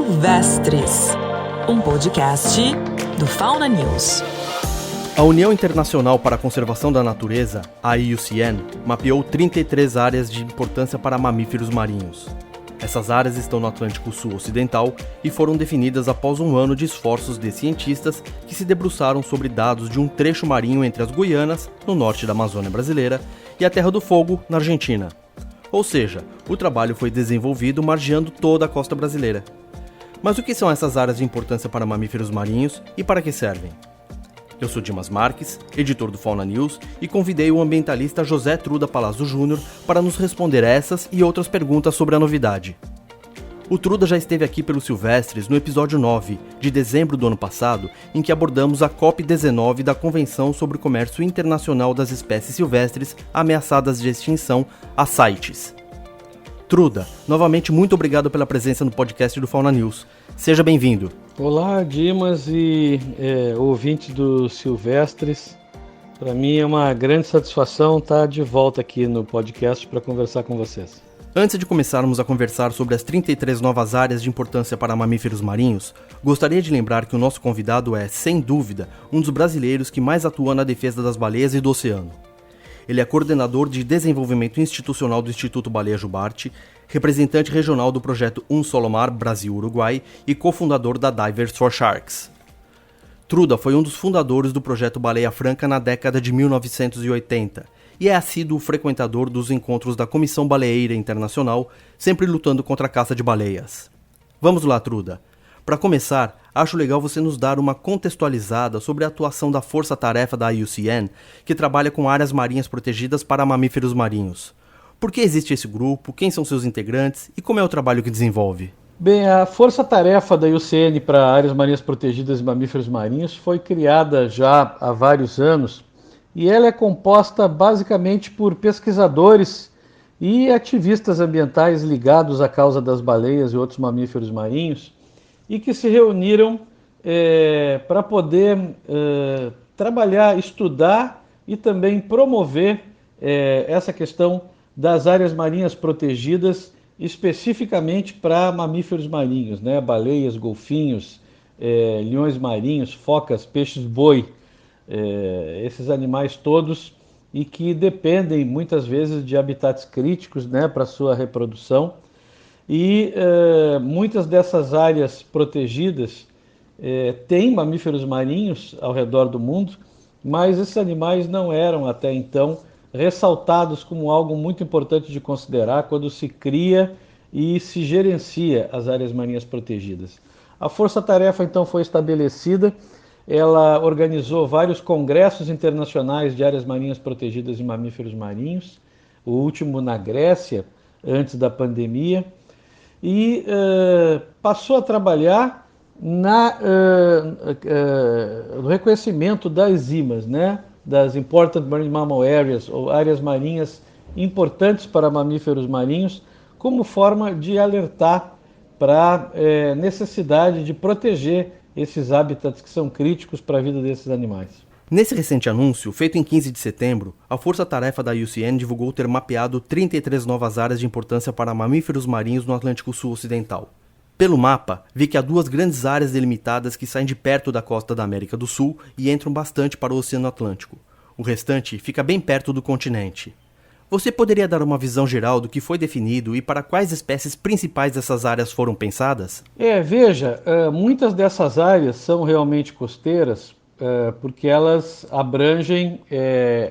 Silvestres, um podcast do Fauna News. A União Internacional para a Conservação da Natureza, a IUCN, mapeou 33 áreas de importância para mamíferos marinhos. Essas áreas estão no Atlântico Sul Ocidental e foram definidas após um ano de esforços de cientistas que se debruçaram sobre dados de um trecho marinho entre as Guianas, no norte da Amazônia brasileira, e a Terra do Fogo, na Argentina. Ou seja, o trabalho foi desenvolvido margeando toda a costa brasileira. Mas o que são essas áreas de importância para mamíferos marinhos e para que servem? Eu sou Dimas Marques, editor do Fauna News, e convidei o ambientalista José Truda Palazzo Júnior para nos responder essas e outras perguntas sobre a novidade. O Truda já esteve aqui pelo Silvestres no episódio 9, de dezembro do ano passado, em que abordamos a COP19 da Convenção sobre o Comércio Internacional das Espécies Silvestres Ameaçadas de Extinção, a CITES. Truda, novamente muito obrigado pela presença no podcast do Fauna News. Seja bem-vindo. Olá, Dimas e ouvinte do Silvestres. Para mim é uma grande satisfação estar de volta aqui no podcast para conversar com vocês. Antes de começarmos a conversar sobre as 33 novas áreas de importância para mamíferos marinhos, gostaria de lembrar que o nosso convidado é, sem dúvida, um dos brasileiros que mais atua na defesa das baleias e do oceano. Ele é coordenador de desenvolvimento institucional do Instituto Baleia Jubarte, representante regional do projeto Um Solo Mar Brasil-Uruguai e cofundador da Divers for Sharks. Truda foi um dos fundadores do projeto Baleia Franca na década de 1980 e é assíduo frequentador dos encontros da Comissão Baleeira Internacional, sempre lutando contra a caça de baleias. Vamos lá, Truda. Para começar, acho legal você nos dar uma contextualizada sobre a atuação da Força-Tarefa da IUCN, que trabalha com áreas marinhas protegidas para mamíferos marinhos. Por que existe esse grupo, quem são seus integrantes e como é o trabalho que desenvolve? Bem, a Força-Tarefa da IUCN para áreas marinhas protegidas e mamíferos marinhos foi criada já há vários anos e ela é composta basicamente por pesquisadores e ativistas ambientais ligados à causa das baleias e outros mamíferos marinhos e que se reuniram para poder trabalhar, estudar e também promover essa questão das áreas marinhas protegidas especificamente para mamíferos marinhos, né? Baleias, golfinhos, leões marinhos, focas, peixes-boi, esses animais todos e que dependem muitas vezes de habitats críticos, né, para sua reprodução. E muitas dessas áreas protegidas têm mamíferos marinhos ao redor do mundo, mas esses animais não eram até então ressaltados como algo muito importante de considerar quando se cria e se gerencia as áreas marinhas protegidas. A Força-Tarefa então foi estabelecida, ela organizou vários congressos internacionais de áreas marinhas protegidas e mamíferos marinhos, o último na Grécia, antes da pandemia, e passou a trabalhar no reconhecimento das IMAs, né? Das Important Marine Mammal Areas, ou áreas marinhas importantes para mamíferos marinhos, como forma de alertar para a necessidade de proteger esses habitats que são críticos para a vida desses animais. Nesse recente anúncio, feito em 15 de setembro, a Força-Tarefa da IUCN divulgou ter mapeado 33 novas áreas de importância para mamíferos marinhos no Atlântico Sul Ocidental. Pelo mapa, vi que há duas grandes áreas delimitadas que saem de perto da costa da América do Sul e entram bastante para o Oceano Atlântico. O restante fica bem perto do continente. Você poderia dar uma visão geral do que foi definido e para quais espécies principais essas áreas foram pensadas? Veja, muitas dessas áreas são realmente costeiras porque elas abrangem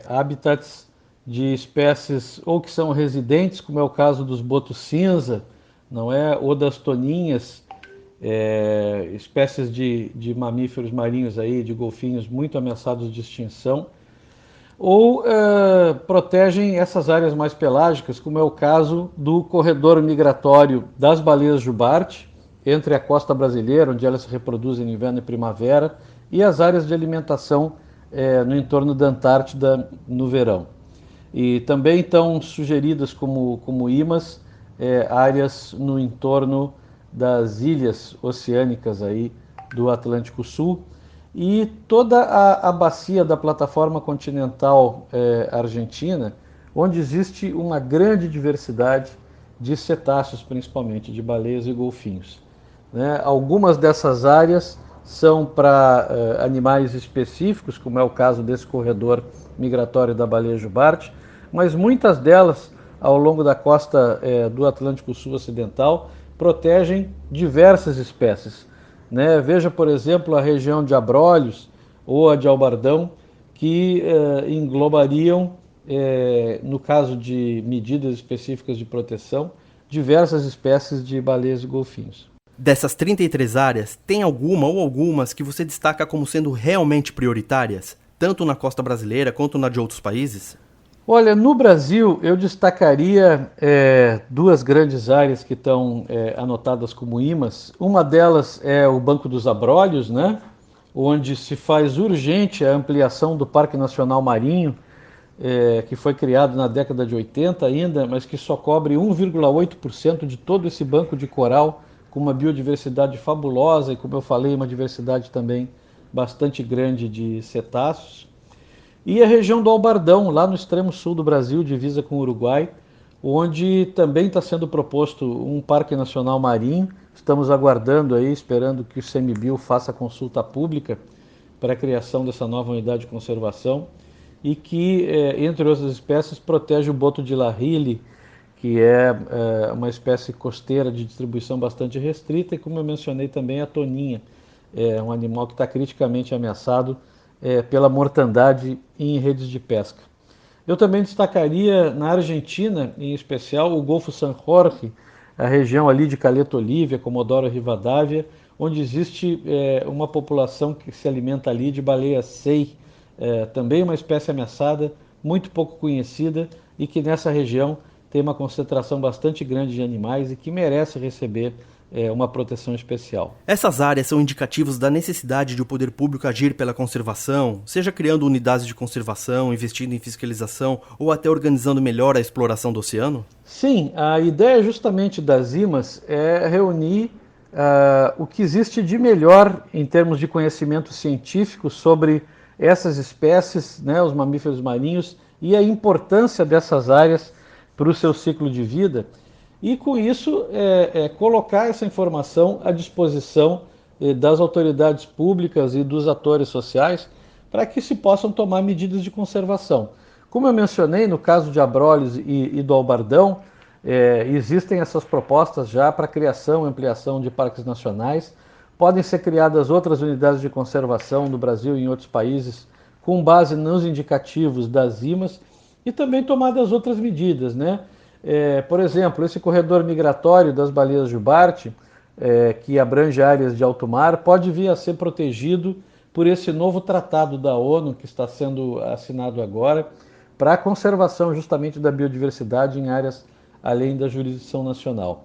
habitats de espécies ou que são residentes, como é o caso dos botos cinza, não é? Ou das toninhas, espécies de mamíferos marinhos aí, de golfinhos muito ameaçados de extinção, ou protegem essas áreas mais pelágicas, como é o caso do corredor migratório das baleias jubarte, entre a costa brasileira, onde elas se reproduzem no inverno e primavera, e as áreas de alimentação no entorno da Antártida no verão. E também estão sugeridas como IMAs áreas no entorno das ilhas oceânicas aí do Atlântico Sul e toda a bacia da plataforma continental argentina, onde existe uma grande diversidade de cetáceos, principalmente de baleias e golfinhos. né? Algumas dessas áreas são para animais específicos, como é o caso desse corredor migratório da baleia jubarte, mas muitas delas, ao longo da costa do Atlântico Sul Ocidental, protegem diversas espécies, né? Veja, por exemplo, a região de Abrolhos ou a de Albardão, que englobariam, no caso de medidas específicas de proteção, diversas espécies de baleias e golfinhos. Dessas 33 áreas, tem alguma ou algumas que você destaca como sendo realmente prioritárias, tanto na costa brasileira quanto na de outros países? Olha, no Brasil eu destacaria duas grandes áreas que estão anotadas como IMAs. Uma delas é o Banco dos Abrolhos, né? Onde se faz urgente a ampliação do Parque Nacional Marinho, que foi criado na década de 80 ainda, mas que só cobre 1,8% de todo esse banco de coral, com uma biodiversidade fabulosa e, como eu falei, uma diversidade também bastante grande de cetáceos. E a região do Albardão, lá no extremo sul do Brasil, divisa com o Uruguai, onde também está sendo proposto um parque nacional marinho. Estamos aguardando aí, esperando que o CMBio faça a consulta pública para a criação dessa nova unidade de conservação e que, entre outras espécies, protege o boto de Larrile, que é uma espécie costeira de distribuição bastante restrita, e, como eu mencionei também, a toninha, um animal que está criticamente ameaçado pela mortandade em redes de pesca. Eu também destacaria na Argentina, em especial, o Golfo San Jorge, a região ali de Caleta Olívia, Comodoro Rivadavia, onde existe uma população que se alimenta ali de baleia sei, também uma espécie ameaçada, muito pouco conhecida e que nessa região tem uma concentração bastante grande de animais e que merece receber uma proteção especial. Essas áreas são indicativos da necessidade de o poder público agir pela conservação, seja criando unidades de conservação, investindo em fiscalização ou até organizando melhor a exploração do oceano? Sim, a ideia justamente das IMAs é reunir o que existe de melhor em termos de conhecimento científico sobre essas espécies, né, os mamíferos marinhos, e a importância dessas áreas para o seu ciclo de vida, e com isso colocar essa informação à disposição das autoridades públicas e dos atores sociais para que se possam tomar medidas de conservação. Como eu mencionei, no caso de Abrolhos e do Albardão, existem essas propostas já para criação e ampliação de parques nacionais. Podem ser criadas outras unidades de conservação no Brasil e em outros países com base nos indicativos das IMAs e também tomadas outras medidas, né? Por exemplo, esse corredor migratório das baleias jubarte, que abrange áreas de alto mar, pode vir a ser protegido por esse novo tratado da ONU que está sendo assinado agora para a conservação justamente da biodiversidade em áreas além da jurisdição nacional.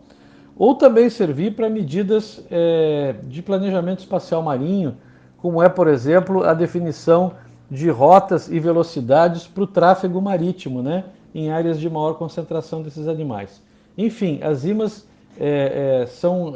Ou também servir para medidas de planejamento espacial marinho, como é, por exemplo, a definição de rotas e velocidades para o tráfego marítimo, né, em áreas de maior concentração desses animais. Enfim, as IMAs são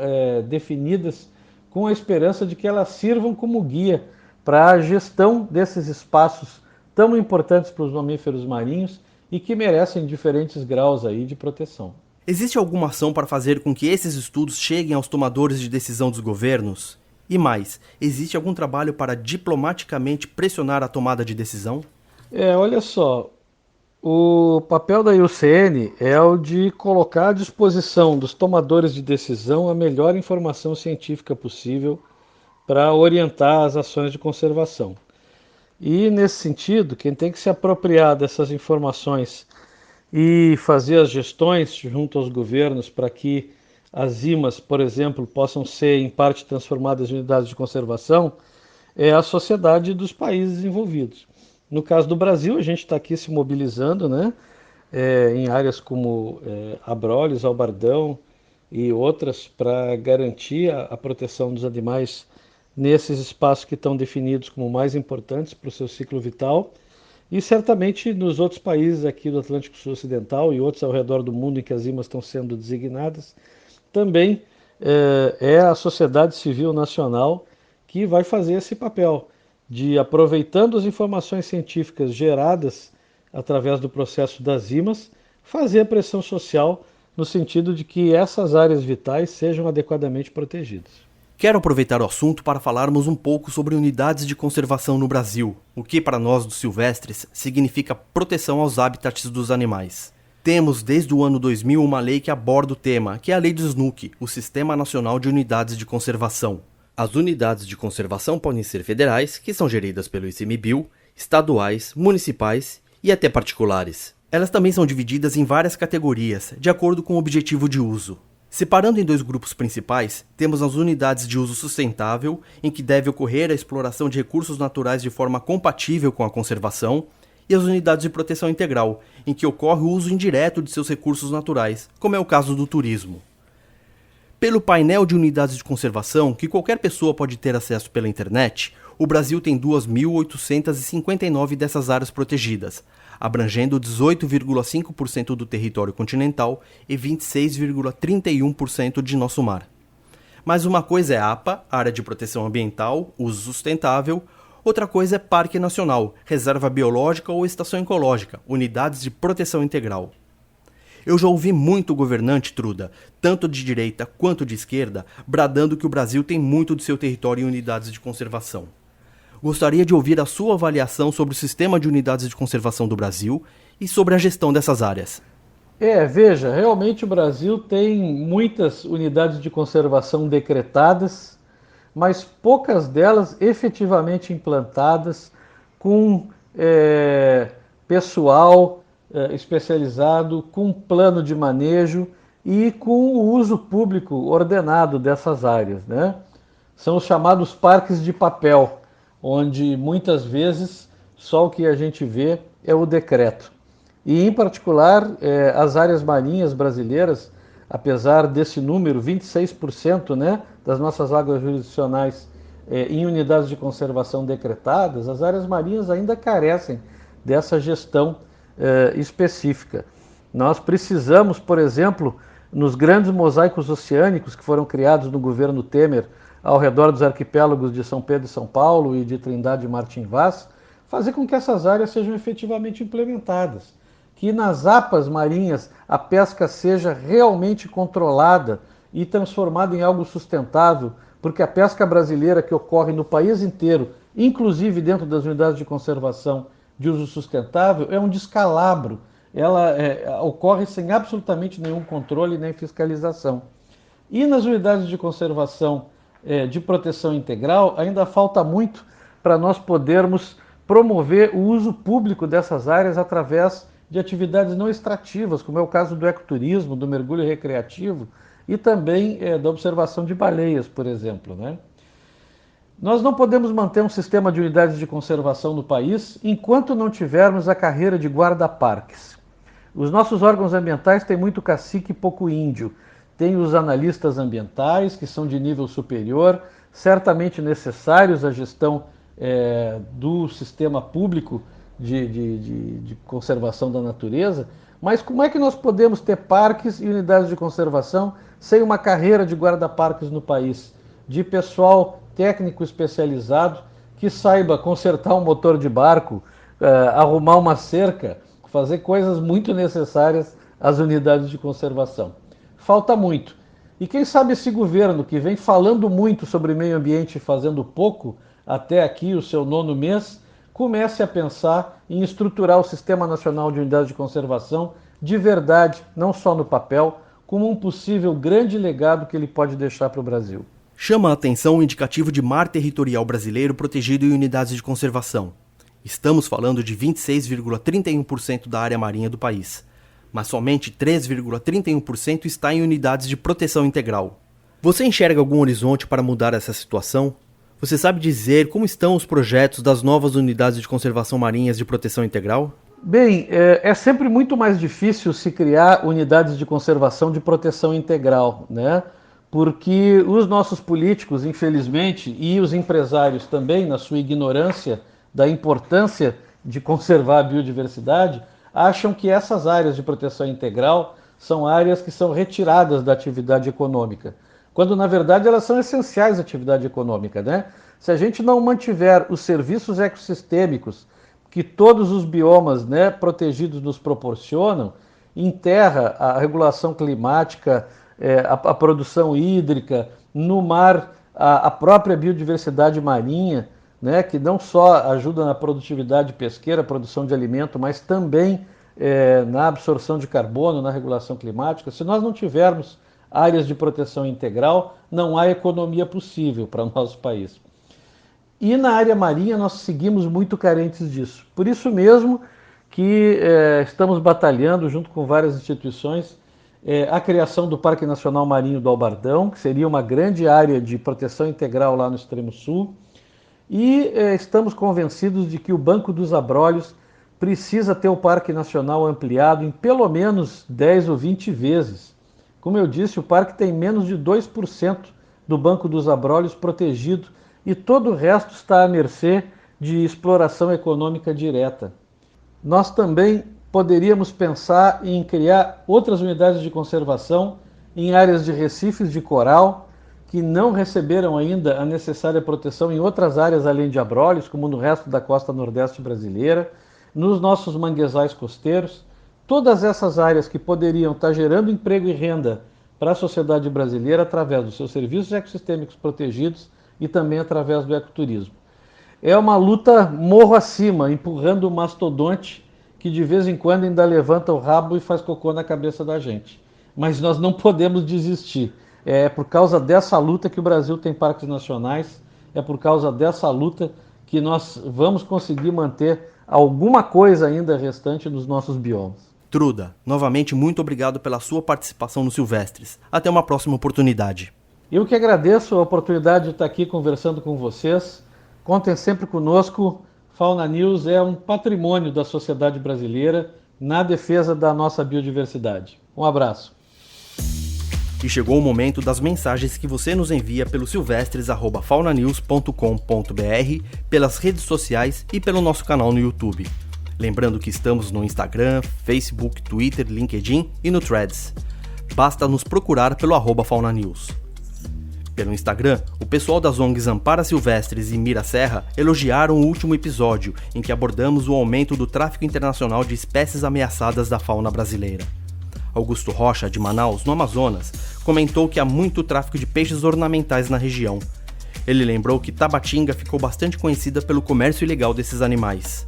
definidas com a esperança de que elas sirvam como guia para a gestão desses espaços tão importantes para os mamíferos marinhos e que merecem diferentes graus aí de proteção. Existe alguma ação para fazer com que esses estudos cheguem aos tomadores de decisão dos governos? E mais, existe algum trabalho para diplomaticamente pressionar a tomada de decisão? Olha só, o papel da IUCN é o de colocar à disposição dos tomadores de decisão a melhor informação científica possível para orientar as ações de conservação. E, nesse sentido, quem tem que se apropriar dessas informações e fazer as gestões junto aos governos para que as IMAs, por exemplo, possam ser em parte transformadas em unidades de conservação, é a sociedade dos países envolvidos. No caso do Brasil, a gente está aqui se mobilizando, né, em áreas como Abrolhos, Albardão e outras para garantir a proteção dos animais nesses espaços que estão definidos como mais importantes para o seu ciclo vital. E certamente nos outros países aqui do Atlântico Sul Ocidental e outros ao redor do mundo em que as IMAs estão sendo designadas, também é a sociedade civil nacional que vai fazer esse papel de, aproveitando as informações científicas geradas através do processo das IMAs, fazer a pressão social no sentido de que essas áreas vitais sejam adequadamente protegidas. Quero aproveitar o assunto para falarmos um pouco sobre unidades de conservação no Brasil, o que para nós dos silvestres significa proteção aos habitats dos animais. Temos desde o ano 2000 uma lei que aborda o tema, que é a Lei do SNUC, o Sistema Nacional de Unidades de Conservação. As unidades de conservação podem ser federais, que são geridas pelo ICMBio, estaduais, municipais e até particulares. Elas também são divididas em várias categorias, de acordo com o objetivo de uso. Separando em dois grupos principais, temos as unidades de uso sustentável, em que deve ocorrer a exploração de recursos naturais de forma compatível com a conservação, e as unidades de proteção integral, em que ocorre o uso indireto de seus recursos naturais, como é o caso do turismo. Pelo painel de unidades de conservação, que qualquer pessoa pode ter acesso pela internet, o Brasil tem 2.859 dessas áreas protegidas, abrangendo 18,5% do território continental e 26,31% de nosso mar. Mas uma coisa é APA, Área de Proteção Ambiental, uso sustentável, outra coisa é Parque Nacional, Reserva Biológica ou Estação Ecológica, unidades de proteção integral. Eu já ouvi muito governante, Truda, tanto de direita quanto de esquerda, bradando que o Brasil tem muito de seu território em unidades de conservação. Gostaria de ouvir a sua avaliação sobre o sistema de unidades de conservação do Brasil e sobre a gestão dessas áreas. Veja, realmente o Brasil tem muitas unidades de conservação decretadas, mas poucas delas efetivamente implantadas com pessoal especializado, com plano de manejo e com o uso público ordenado dessas áreas, né? São os chamados parques de papel, onde muitas vezes só o que a gente vê é o decreto. E, em particular, as áreas marinhas brasileiras, apesar desse número, 26%, né, das nossas águas jurisdicionais em unidades de conservação decretadas, as áreas marinhas ainda carecem dessa gestão específica. Nós precisamos, por exemplo, nos grandes mosaicos oceânicos que foram criados no governo Temer ao redor dos arquipélagos de São Pedro e São Paulo e de Trindade e Martim Vaz, fazer com que essas áreas sejam efetivamente implementadas. Que nas APAs marinhas a pesca seja realmente controlada e transformada em algo sustentável, porque a pesca brasileira que ocorre no país inteiro, inclusive dentro das unidades de conservação de uso sustentável, é um descalabro. Ela ocorre sem absolutamente nenhum controle nem fiscalização. E nas unidades de conservação de proteção integral, ainda falta muito para nós podermos promover o uso público dessas áreas através de atividades não extrativas, como é o caso do ecoturismo, do mergulho recreativo e também da observação de baleias, por exemplo, né? Nós não podemos manter um sistema de unidades de conservação no país enquanto não tivermos a carreira de guarda-parques. Os nossos órgãos ambientais têm muito cacique e pouco índio. Tem os analistas ambientais, que são de nível superior, certamente necessários à gestão do sistema público de conservação da natureza, mas como é que nós podemos ter parques e unidades de conservação sem uma carreira de guarda-parques no país, de pessoal técnico especializado que saiba consertar um motor de barco, arrumar uma cerca, fazer coisas muito necessárias às unidades de conservação? Falta muito. E quem sabe esse governo, que vem falando muito sobre meio ambiente e fazendo pouco, até aqui o seu 9º mês, comece a pensar em estruturar o Sistema Nacional de Unidades de Conservação de verdade, não só no papel, como um possível grande legado que ele pode deixar para o Brasil. Chama a atenção o indicativo de mar territorial brasileiro protegido em unidades de conservação. Estamos falando de 26,31% da área marinha do país, mas somente 3,31% está em unidades de proteção integral. Você enxerga algum horizonte para mudar essa situação? Você sabe dizer como estão os projetos das novas unidades de conservação marinhas de proteção integral? Bem, é sempre muito mais difícil se criar unidades de conservação de proteção integral, né? Porque os nossos políticos, infelizmente, e os empresários também, na sua ignorância da importância de conservar a biodiversidade, acham que essas áreas de proteção integral são áreas que são retiradas da atividade econômica, quando na verdade elas são essenciais à atividade econômica, né? Se a gente não mantiver os serviços ecossistêmicos que todos os biomas, né, protegidos nos proporcionam, em terra, a regulação climática, a produção hídrica, no mar, a própria biodiversidade marinha, né, que não só ajuda na produtividade pesqueira, produção de alimento, mas também na absorção de carbono, na regulação climática. Se nós não tivermos áreas de proteção integral, não há economia possível para o nosso país. E na área marinha nós seguimos muito carentes disso. Por isso mesmo que estamos batalhando, junto com várias instituições, a criação do Parque Nacional Marinho do Albardão, que seria uma grande área de proteção integral lá no extremo sul. E estamos convencidos de que o Banco dos Abrolhos precisa ter o Parque Nacional ampliado em pelo menos 10 ou 20 vezes. Como eu disse, o parque tem menos de 2% do Banco dos Abrolhos protegido e todo o resto está à mercê de exploração econômica direta. Nós também poderíamos pensar em criar outras unidades de conservação em áreas de recifes de coral que não receberam ainda a necessária proteção em outras áreas além de Abrolhos, como no resto da costa nordeste brasileira, nos nossos manguezais costeiros. Todas essas áreas que poderiam estar gerando emprego e renda para a sociedade brasileira através dos seus serviços ecossistêmicos protegidos e também através do ecoturismo. É uma luta morro acima, empurrando o mastodonte que de vez em quando ainda levanta o rabo e faz cocô na cabeça da gente. Mas nós não podemos desistir. É por causa dessa luta que o Brasil tem parques nacionais, é por causa dessa luta que nós vamos conseguir manter alguma coisa ainda restante nos nossos biomas. Truda, novamente muito obrigado pela sua participação no Silvestres. Até uma próxima oportunidade. Eu que agradeço a oportunidade de estar aqui conversando com vocês. Contem sempre conosco. Fauna News é um patrimônio da sociedade brasileira na defesa da nossa biodiversidade. Um abraço. E chegou o momento das mensagens que você nos envia pelo silvestres@faunanews.com.br, pelas redes sociais e pelo nosso canal no YouTube. Lembrando que estamos no Instagram, Facebook, Twitter, LinkedIn e no Threads. Basta nos procurar pelo @faunanews. Pelo Instagram, o pessoal das ONGs Ampara Silvestres e Mira Serra elogiaram o último episódio em que abordamos o aumento do tráfico internacional de espécies ameaçadas da fauna brasileira. Augusto Rocha, de Manaus, no Amazonas, comentou que há muito tráfico de peixes ornamentais na região. Ele lembrou que Tabatinga ficou bastante conhecida pelo comércio ilegal desses animais.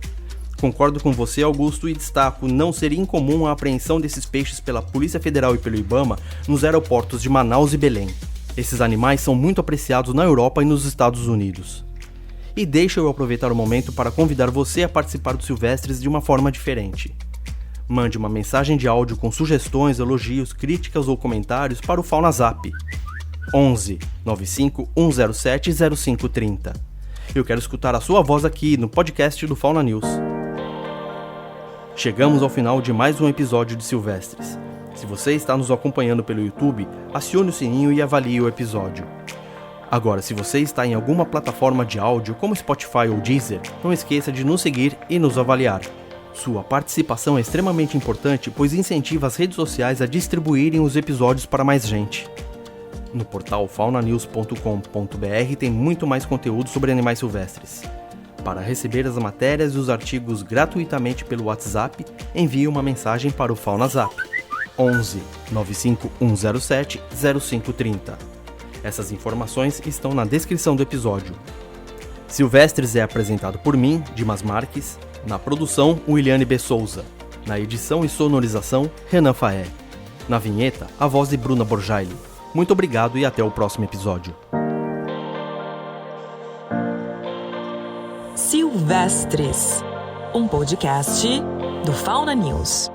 Concordo com você, Augusto, e destaco: não seria incomum a apreensão desses peixes pela Polícia Federal e pelo IBAMA nos aeroportos de Manaus e Belém. Esses animais são muito apreciados na Europa e nos Estados Unidos. E deixa eu aproveitar o momento para convidar você a participar do Silvestres de uma forma diferente. Mande uma mensagem de áudio com sugestões, elogios, críticas ou comentários para o Fauna Zap 11 95 107 0530. Eu quero escutar a sua voz aqui no podcast do Fauna News. Chegamos ao final de mais um episódio de Silvestres. Se você está nos acompanhando pelo YouTube, acione o sininho e avalie o episódio. Agora, se você está em alguma plataforma de áudio como Spotify ou Deezer, não esqueça de nos seguir e nos avaliar. Sua participação é extremamente importante, pois incentiva as redes sociais a distribuírem os episódios para mais gente. No portal faunanews.com.br tem muito mais conteúdo sobre animais silvestres. Para receber as matérias e os artigos gratuitamente pelo WhatsApp, envie uma mensagem para o Fauna Zap 11 95 107 0530. Essas informações estão na descrição do episódio. Silvestres é apresentado por mim, Dimas Marques, na produção Williane B. Souza, na edição e sonorização Renan Faé, na vinheta a voz de Bruna Borjaili. Muito obrigado e até o próximo episódio. Silvestres, um podcast do Fauna News.